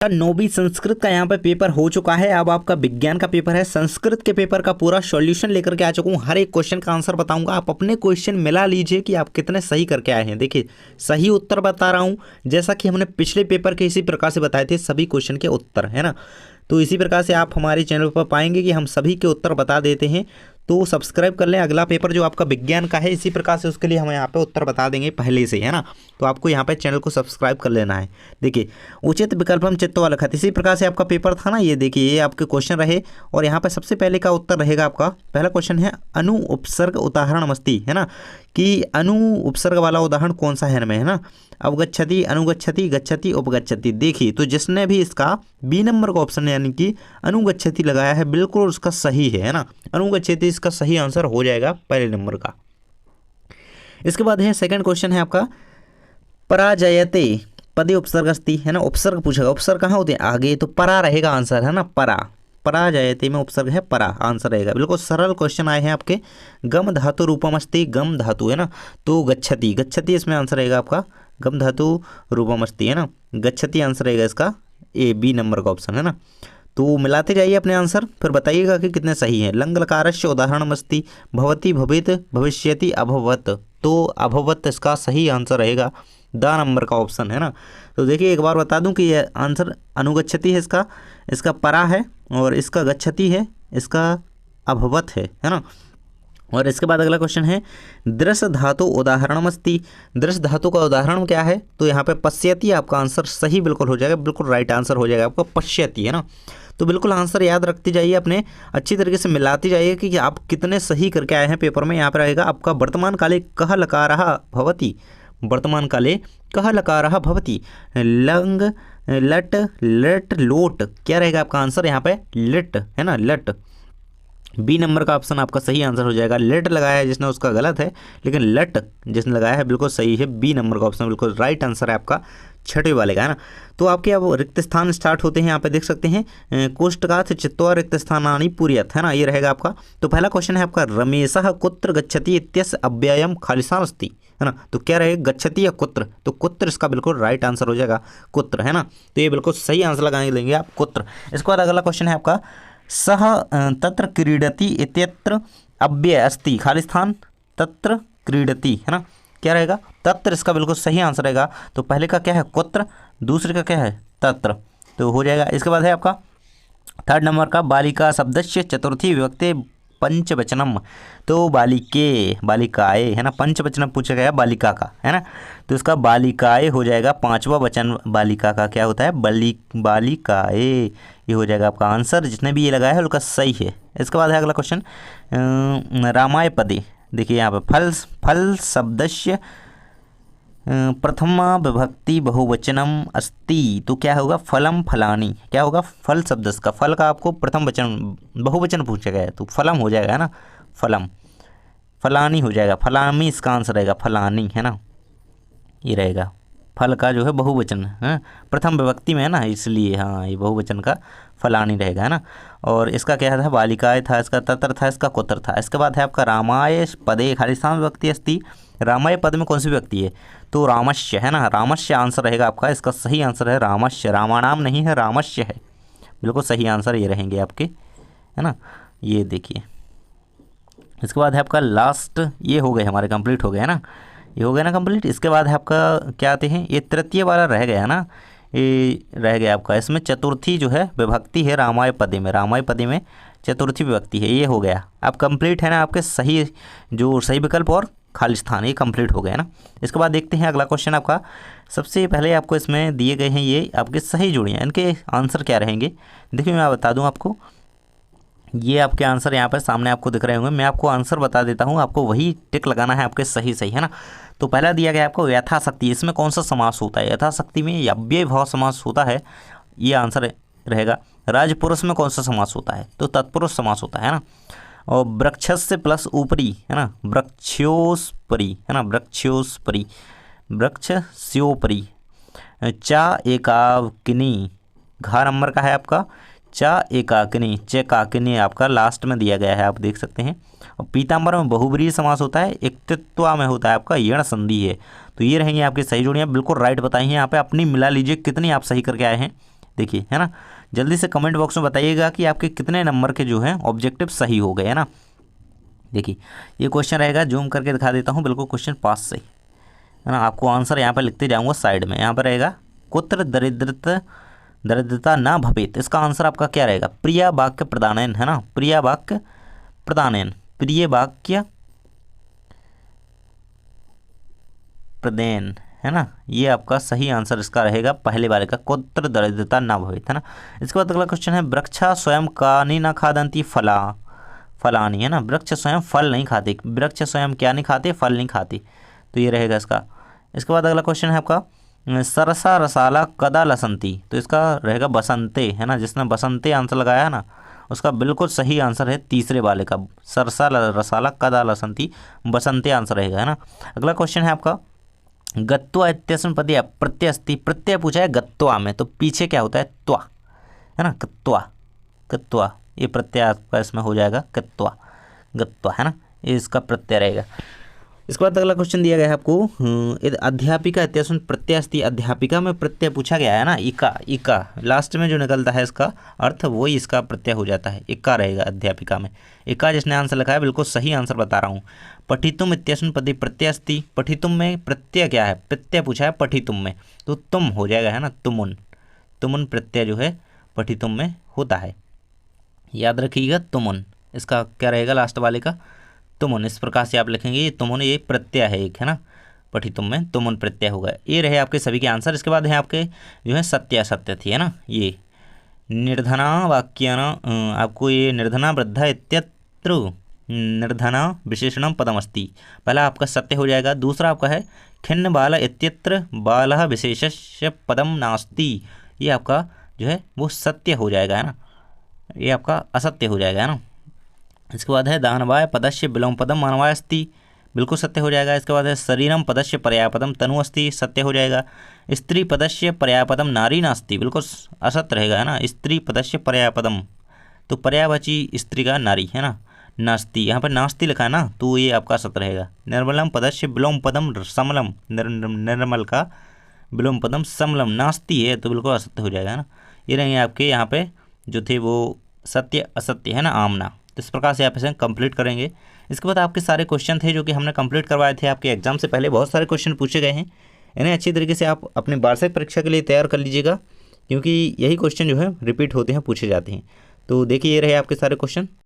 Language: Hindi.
नौवीं संस्कृत का यहाँ पे पेपर हो चुका है। अब आपका विज्ञान का पेपर है। संस्कृत के पेपर का पूरा सॉल्यूशन लेकर के आ चुका हूँ। हर एक क्वेश्चन का आंसर बताऊंगा। आप अपने क्वेश्चन मिला लीजिए कि आप कितने सही करके आए हैं। देखिए सही उत्तर बता रहा हूँ, जैसा कि हमने पिछले पेपर के इसी प्रकार से बताए थे सभी क्वेश्चन के उत्तर, है ना। तो इसी प्रकार से आप हमारे चैनल पर पाएंगे कि हम सभी के उत्तर बता देते हैं। तो सब्सक्राइब कर लें। अगला पेपर जो आपका विज्ञान का है इसी प्रकार से उसके लिए हम यहाँ पे उत्तर बता देंगे पहले से, है ना। तो आपको यहाँ पे चैनल को सब्सक्राइब कर लेना है। देखिए उचित विकल्पम चित्तवा लिखत, इसी प्रकार से आपका पेपर था ना। ये देखिए ये आपके क्वेश्चन रहे और यहाँ पे सबसे पहले का उत्तर रहेगा आपका। पहला क्वेश्चन है अनु उपसर्ग उदाहरण मस्ती, है ना, कि अनु उपसर्ग वाला उदाहरण कौन सा है इनमें, है ना। अवगच्छति, अनुगच्छति, गच्छति, उपगच्छति। देखिए तो जिसने भी इसका बी नंबर का ऑप्शन यानी कि अनुगच्छति लगाया है बिल्कुल उसका सही है ना। अनुगच्छति इसका सही आंसर हो जाएगा पहले नंबर का। इसके बाद है सेकंड क्वेश्चन है आपका पराजयते पदे उपसर्ग अस्ति, है ना। उपसर्ग पूछेगा, उपसर्ग कहाँ होते हैं आगे, तो परा रहेगा आंसर, है ना। परा, पराजयते में उपसर्ग है परा, आंसर रहेगा। बिल्कुल सरल क्वेश्चन आए हैं आपके। गम धातु रूपम अस्ति, गम धातु, है ना, तो गच्छति, गच्छति इसमें आंसर रहेगा आपका। गम धातु रूपम अस्ति, है ना, गच्छति आंसर रहेगा इसका ए, बी नंबर का ऑप्शन, है ना। तो मिलाते जाइए अपने आंसर, फिर बताइएगा कि कितने सही हैं। लंग लकारस्य उदाहरणमस्ति भवति भवित भविष्यति अभवत, तो अभवत इसका सही आंसर रहेगा द नंबर का ऑप्शन, है ना। तो देखिए एक बार बता दूं कि यह आंसर अनुगच्छति है इसका, इसका परा है और इसका गच्छति है, इसका अभवत है ना। और इसके बाद अगला क्वेश्चन है दृश्य धातु उदाहरणमस्ति, दृश्य धातु का उदाहरण क्या है, तो यहाँ पे पश्यति आपका आंसर सही बिल्कुल हो जाएगा, बिल्कुल राइट आंसर हो जाएगा आपका पश्यति, है ना। तो बिल्कुल आंसर याद रखते जाइए अपने, अच्छी तरीके से मिलाते जाइए कि आप कितने सही करके आए हैं पेपर में। यहाँ पर रहेगा आपका वर्तमान काले कह लकारः भवति, वर्तमान काले कह लकारः भवति, लंग लट लट लोट, क्या रहेगा आपका आंसर यहाँ पे लट, है ना, लट। बी नंबर का ऑप्शन आपका सही आंसर हो जाएगा। लेट लगाया है जिसने उसका गलत है, लेकिन लट जिसने लगाया है बिल्कुल सही है। बी नंबर का ऑप्शन बिल्कुल राइट आंसर है आपका छठे वाले का, है ना। तो आपके अब रिक्त स्थान स्टार्ट होते हैं, यहाँ पे देख सकते हैं कोष्ठकाथ चित्वा रिक्त स्थानानि पूर्यत, है ना, ये रहेगा आपका। तो पहला क्वेश्चन है आपका रमेशः कुत्र गच्छति इत्यस्य अव्ययम खालिस्थान अस्ति, है ना। तो क्या रहेगा गच्छति या कुत्र, तो कुत्र इसका बिल्कुल राइट आंसर हो जाएगा, कुत्र, है ना। तो ये बिल्कुल सही आंसर लगाने लेंगे आप कुत्र। इसके बाद अगला क्वेश्चन है आपका सह तत्र क्रीडति इत्यत्र अव्यय अस्ति खालिस्थान तत्र क्रीडति, है ना, क्या रहेगा तत्र, इसका बिल्कुल सही आंसर रहेगा। तो पहले का क्या है कुत्र, दूसरे का क्या है तत्र, तो हो जाएगा। इसके बाद है आपका थर्ड नंबर का बालिका शब्दस्य चतुर्थी विभक्ति पंचवचनम, तो बालिके बालिकाए, है ना, पंचवचनम पूछा गया बालिका का, है ना। तो इसका बालिकाए हो जाएगा, पांचवा वचन बालिका का क्या होता है बालिकाए, ये हो जाएगा आपका आंसर। जिसने भी ये लगाया है उसका सही है। इसके बाद है अगला क्वेश्चन रामाय पदे, देखिए यहाँ पे फल शब्दस्य प्रथमा विभक्ति बहुवचनम अस्ति, तो क्या होगा फलम फलानी, क्या होगा फल शब्द का, फल का आपको प्रथम वचन बहुवचन पूछा गया है तो फलम हो जाएगा, है ना, फलम, फलानी हो जाएगा, फलामी इसका आंसर रहेगा, फलानी, है ना, ये रहेगा। फल का जो है बहुवचन है प्रथम विभक्ति में, है ना, इसलिए हाँ ये बहुवचन का फलानी रहेगा, है ना। और इसका क्या था बालिकाए था, इसका तत्र था, इसका कुत्र था। इसके बाद है आपका रामाय पदे खालिस्थान विभक्ति अस्ति, रामाय पद में कौन सी व्यक्ति है, तो रामस्य, है ना, रामस्य आंसर रहेगा आपका। इसका सही आंसर है रामस्य, रामानाम नहीं है रामस्य है, बिल्कुल सही आंसर ये रहेंगे आपके, है ना। ये देखिए इसके बाद है आपका लास्ट, ये हो गए हमारे कंप्लीट हो गए, है ना, ये हो गया ना कंप्लीट। इसके बाद है आपका क्या आते हैं, ये तृतीय वाला रह गया ना, ये रह गया आपका। इसमें चतुर्थी जो है विभक्ति है रामाय पदे में, रामाय पदे में चतुर्थी विभक्ति है, ये हो गया। अब कंप्लीट है ना आपके सही, जो सही विकल्प और खालिस्थान ये कंप्लीट हो गया ना। इसके बाद देखते हैं अगला क्वेश्चन आपका। सबसे पहले आपको इसमें दिए गए हैं ये आपके सही जोड़ियाँ, इनके आंसर क्या रहेंगे। देखिए मैं बता दूँ आपको, ये आपके आंसर यहाँ पर सामने आपको दिख रहे होंगे। मैं आपको आंसर बता देता हूँ, आपको वही टिक लगाना है आपके सही सही, है ना। तो पहला दिया गया आपको यथाशक्ति, इसमें कौन सा समास होता है, यथाशक्ति में अव्यय भाव समास होता है, ये आंसर रहेगा। राजपुरुष में कौन सा समास होता है, तो तत्पुरुष समास होता है ना। और वृक्षस्य प्लस ऊपरी, है ना, वृक्षोस्परी, है ना, वृक्षोस्परी, वृक्षस्योपरी। चा एकाकिनी, घा नंबर का है आपका चा एकाकिनी, चेकाकिनी आपका लास्ट में दिया गया है, आप देख सकते हैं। और पीताम्बर में बहुब्रीहि समास होता है, एकत्वा में होता है आपका यण संधि है। तो ये रहेंगे आपकी सही जोड़ियाँ, बिल्कुल राइट बताई हैं। यहाँ पे अपनी मिला लीजिए कितनी आप सही करके आए हैं। देखिए, है ना। जल्दी से कमेंट बॉक्स में बताइएगा कि आपके कितने नंबर के जो है ऑब्जेक्टिव सही हो गए, है ना। देखिए ये क्वेश्चन रहेगा, जूम करके दिखा देता हूँ, बिल्कुल क्वेश्चन 5 से, है ना। आपको आंसर यहाँ पर लिखते जाऊँगा साइड में। यहाँ पर रहेगा कुत्र दरिद्रता न भवेत, इसका आंसर आपका क्या रहेगा? प्रिय वाक्य प्रदानयन, है ना। प्रिय वाक्य प्रदानयन, प्रिय वाक्य प्रदान, है ना। ये आपका सही आंसर इसका रहेगा पहले वाले का, कुत्र दरिद्रता न भवेत, है ना। इसके बाद अगला क्वेश्चन है, वृक्षा स्वयं कानि न खादंती फलानी, है ना। वृक्ष स्वयं फल नहीं खाते, वृक्ष स्वयं क्या नहीं खाते? फल नहीं खाते, तो ये रहेगा इसका। इसके बाद अगला क्वेश्चन है आपका, सरसा रसाला कदा लसंती, तो इसका रहेगा बसंते, है ना। जिसने बसंते आंसर लगाया है ना, उसका बिल्कुल सही आंसर है तीसरे वाले का, सरसा रसाला कदा लसंती, बसंते आंसर रहेगा, है ना। अगला क्वेश्चन है आपका, गत्वा इत्यस्मिन् पदे प्रत्यय अस्ति, प्रत्यय पूछा है गत्वा में, तो पीछे क्या होता है? त्वा, है ना। गत्वा, गत्वा, ये प्रत्यय आपका इसमें हो जाएगा गत्वा, गत्वा, है ना। ये इसका प्रत्यय रहेगा। इसके बाद अगला क्वेश्चन दिया गया है आपको, अध्यापिका इत्यस्मिन् प्रत्यय अस्ति, अध्यापिका में प्रत्यय पूछा गया है ना, इका, इका लास्ट में जो निकलता है इसका अर्थ वही इसका प्रत्यय हो जाता है, इक्का रहेगा अध्यापिका में। इक्का जिसने आंसर लिखा है बिल्कुल सही आंसर बता रहा हूँ। पठितुम इत्यस्मिन् पदे प्रत्यय अस्ति, पठितुम में प्रत्यय क्या है? प्रत्यय पूछा है पठितुम में, तो तुम हो जाएगा, है ना। तुमुन, तुमुन प्रत्यय जो है पठितुम में होता है, याद रखिएगा। तुमुन इसका क्या रहेगा लास्ट वाले का? तुमुन, इस प्रकार से आप लिखेंगे ये तुमुन, ये प्रत्यय है एक, है ना। पठितुम में तुमुन प्रत्यय होगा। ये रहे आपके सभी के आंसर। इसके बाद है आपके जो है सत्य असत्य थी, है ना। ये निर्धना वाक्य न, आपको ये निर्धना वृद्धा इत्यत्र निर्धना विशेषणम पदमस्ति, पहला आपका सत्य हो जाएगा। दूसरा आपका है खिन्न बाल इत्यत्र बालः विशेषस्य पदम नास्ति, ये आपका जो है वो सत्य हो जाएगा, है ना। ये आपका असत्य हो जाएगा, है ना। इसके बाद है दानवाय पदस्य विलोम पदम मानवाय अस्ति, बिल्कुल सत्य हो जाएगा। इसके बाद है शरीरम पदस्य पर्यायपदम तनु अस्ति, सत्य हो जाएगा। स्त्री पदस्य पर्यायपदम नारी नास्ति, बिल्कुल असत्य रहेगा, है ना। स्त्री पदस्य पर्यायपदम, तो पर्यायवाची स्त्री का नारी, है ना, नास्ति, यहाँ पर नास्ति लिखा है ना, तो ये आपका असत्य रहेगा। निर्मलम पदस्य विलोम पदम समलम, निर्मल का विलोम पदम समलम नास्ति है, तो बिल्कुल असत्य हो जाएगा, है ना। ये रहेंगे आपके यहाँ पे जो थे वो सत्य असत्य, है ना, आमना। तो इस प्रकार से आप इसे कंप्लीट करेंगे। इसके बाद आपके सारे क्वेश्चन थे जो कि हमने कंप्लीट करवाए थे आपके एग्जाम से पहले, बहुत सारे क्वेश्चन पूछे गए हैं। इन्हें अच्छी तरीके से आप अपने वार्षिक परीक्षा के लिए तैयार कर लीजिएगा, क्योंकि यही क्वेश्चन जो है रिपीट होते हैं, पूछे जाते हैं। तो देखिए ये रहे आपके सारे क्वेश्चन।